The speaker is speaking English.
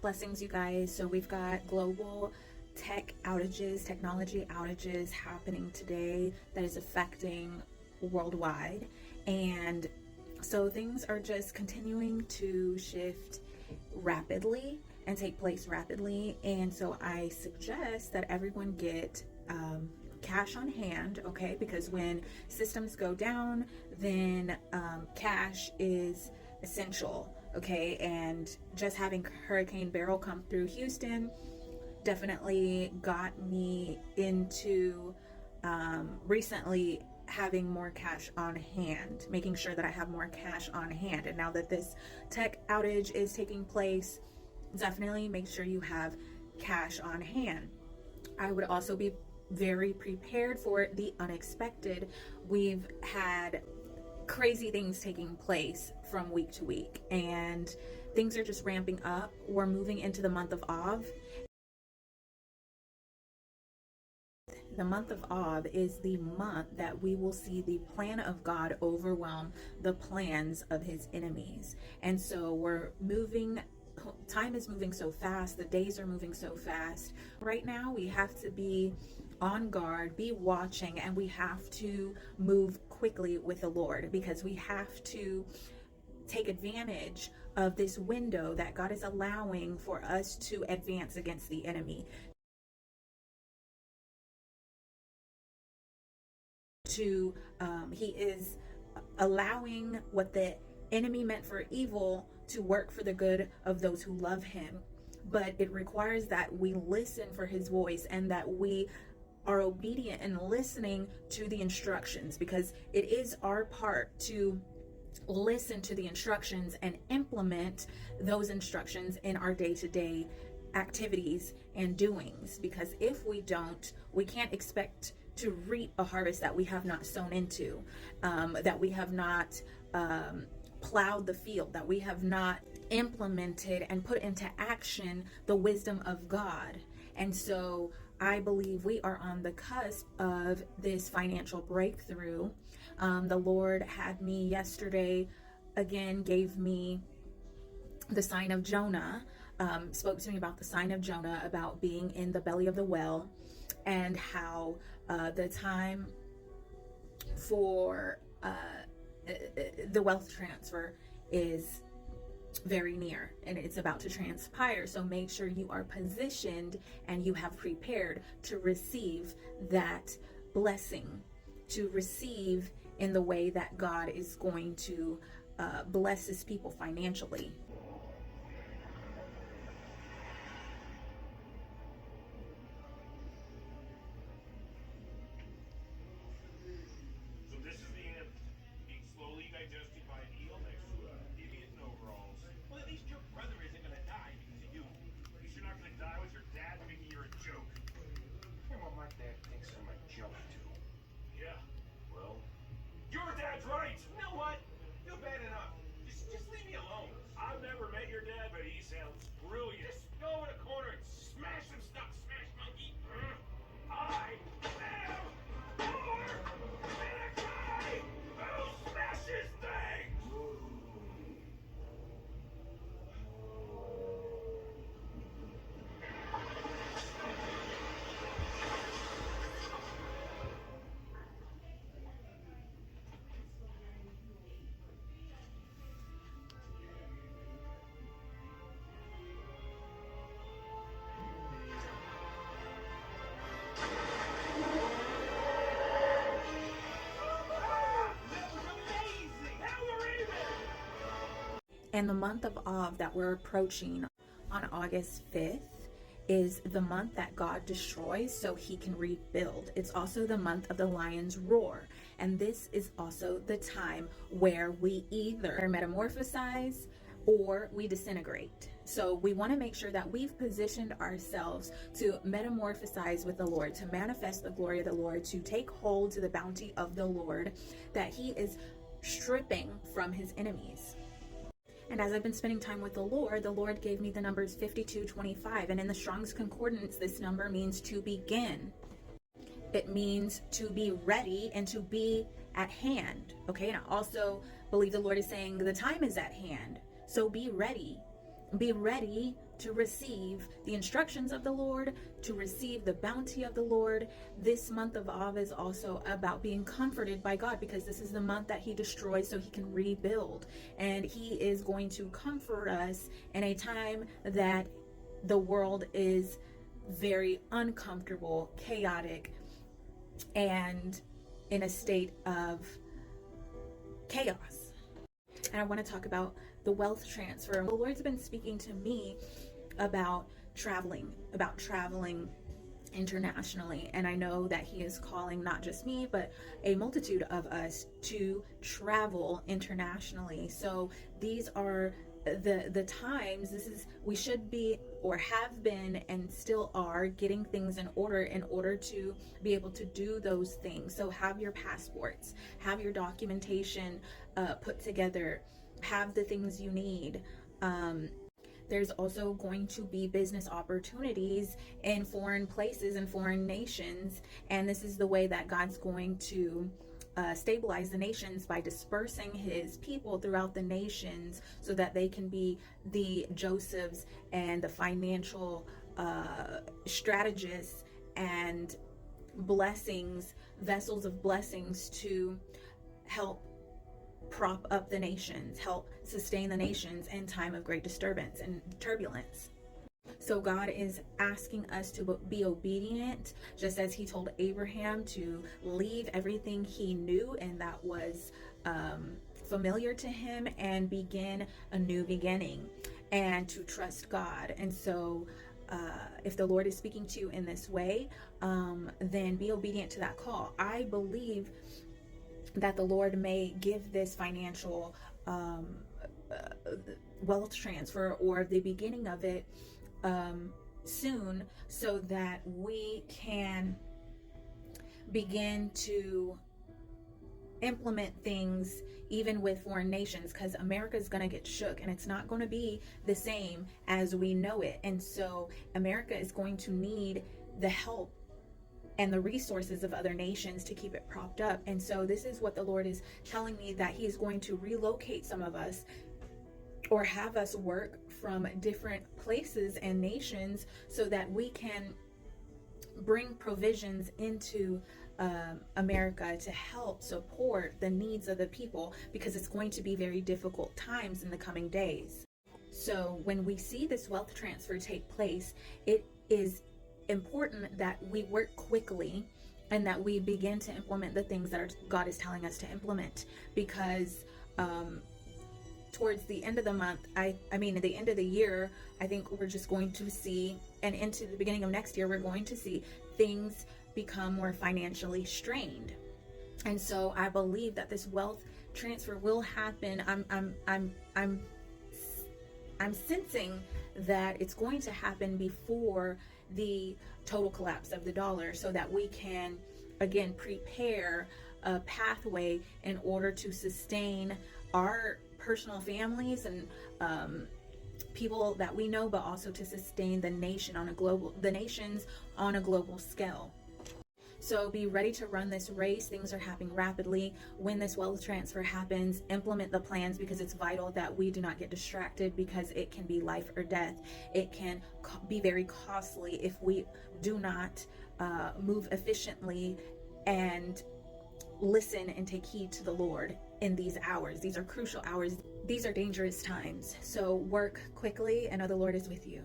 Blessings, you guys. So we've got global technology outages happening today that is affecting worldwide. And so things are just continuing to shift rapidly and take place rapidly. And so I suggest that everyone get cash on hand, okay? Because when systems go down, then cash is essential, okay? And just having Hurricane Beryl come through Houston definitely got me into recently having more cash on hand, making sure that I have more cash on hand. And now that this tech outage is taking place, definitely make sure you have cash on hand. I would also be very prepared for the unexpected. We've had crazy things taking place from week to week, and things are just ramping up. We're moving into the month of Av. The month of Av is the month that we will see the plan of God overwhelm the plans of his enemies. And so we're moving, time is moving so fast, the days are moving so fast. Right now we have to be on guard, be watching, and we have to move quickly with the Lord, because we have to take advantage of this window that God is allowing for us to advance against the enemy. He is allowing what the enemy meant for evil to work for the good of those who love him. But it requires that we listen for his voice and that we are obedient and listening to the instructions, because it is our part to listen to the instructions and implement those instructions in our day-to-day activities and doings. Because if we don't, we can't expect to reap a harvest that we have not sown into, that we have not plowed the field, that we have not implemented and put into action the wisdom of God. And so I believe we are on the cusp of this financial breakthrough. The Lord had me yesterday, again, gave me the sign of Jonah, spoke to me about the sign of Jonah, about being in the belly of the whale, and how the time for the wealth transfer is very near and it's about to transpire. So make sure you are positioned and you have prepared to receive that blessing, to receive in the way that God is going to bless his people financially. Your dad's right! You know what? You're bad enough. Just leave me alone. I've never met your dad, but he sounds brilliant. Just go in a corner and smash some stuff, smash monkey. I am more than a guy who smashes things! And the month of Av that we're approaching on August 5th is the month that God destroys so he can rebuild. It's also the month of the lion's roar. And this is also the time where we either metamorphosize or we disintegrate. So we want to make sure that we've positioned ourselves to metamorphosize with the Lord, to manifest the glory of the Lord, to take hold to the bounty of the Lord that he is stripping from his enemies. And as I've been spending time with the Lord gave me the numbers 52:25. And in the Strong's Concordance, this number means to begin. It means to be ready and to be at hand. Okay, and I also believe the Lord is saying the time is at hand. So be ready. Be ready to receive the instructions of the Lord, to receive the bounty of the Lord. This month of Av is also about being comforted by God, because this is the month that he destroys so he can rebuild. And he is going to comfort us in a time that the world is very uncomfortable, chaotic, and in a state of chaos. And I want to talk about the wealth transfer. The Lord's been speaking to me about traveling internationally. And I know that he is calling not just me, but a multitude of us to travel internationally. So these are the times. We should be, or have been, and still are getting things in order to be able to do those things. So have your passports, have your documentation put together, have the things you need. There's also going to be business opportunities in foreign places and foreign nations. And this is the way that God's going to stabilize the nations, by dispersing his people throughout the nations so that they can be the Josephs and the financial strategists and blessings, vessels of blessings to help prop up the nations, help sustain the nations in time of great disturbance and turbulence. So God is asking us to be obedient, just as he told Abraham to leave everything he knew and that was familiar to him and begin a new beginning, and to trust God. And so if the Lord is speaking to you in this way, then be obedient to that call. I believe that the Lord may give this financial wealth transfer, or the beginning of it, soon, so that we can begin to implement things even with foreign nations, because America is going to get shook and it's not going to be the same as we know it. And so America is going to need the help and the resources of other nations to keep it propped up. And so this is what the Lord is telling me, that he is going to relocate some of us, or have us work from different places and nations, so that we can bring provisions into America to help support the needs of the people, because it's going to be very difficult times in the coming days. So when we see this wealth transfer take place, it is important that we work quickly and that we begin to implement the things that God is telling us to implement, because towards the end of the month, I mean at the end of the year, I think we're just going to see, and into the beginning of next year, we're going to see things become more financially strained. And so I believe that this wealth transfer will happen. I'm sensing that it's going to happen before the total collapse of the dollar, so that we can again prepare a pathway in order to sustain our personal families and people that we know, but also to sustain the nations on a global scale. So be ready to run this race. Things are happening rapidly. When this wealth transfer happens, implement the plans, because it's vital that we do not get distracted, because it can be life or death. It can be very costly if we do not move efficiently and listen and take heed to the Lord in these hours. These are crucial hours. These are dangerous times. So work quickly and know the Lord is with you.